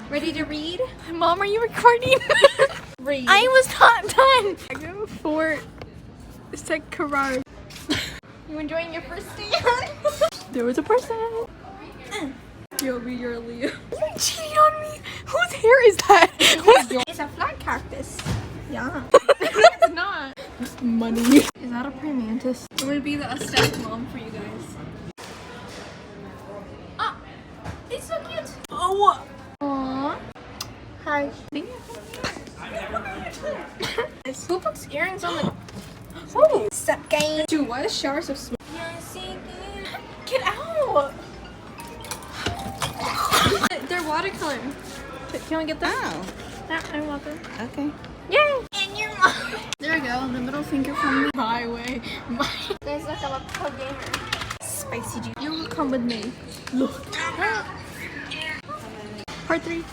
Ready to read? Mom, are you recording? Read. I was not done. I go for Sekarar. You enjoying your first day? There was a person. You'll be your Leo. You're cheating on me. Whose hair is that? It's a flat cactus. Yeah. It's not. Money. Is that a praying mantis? I'm gonna be the aesthetic mom for you guys. Ah, it's so cute. Oh. Aww. Hi. Who puts earrings on the? Oh, sup, gang? Dude, why is shower so smooth? Get out. They're watercolor. Can we get them? Oh. Yeah, I want them. Okay. Yay! And your mom. There we go. The middle finger from me. Highway. My. Guys, look, I'm a pro gamer. Spicy juice. You will come with me. Look. Part 3.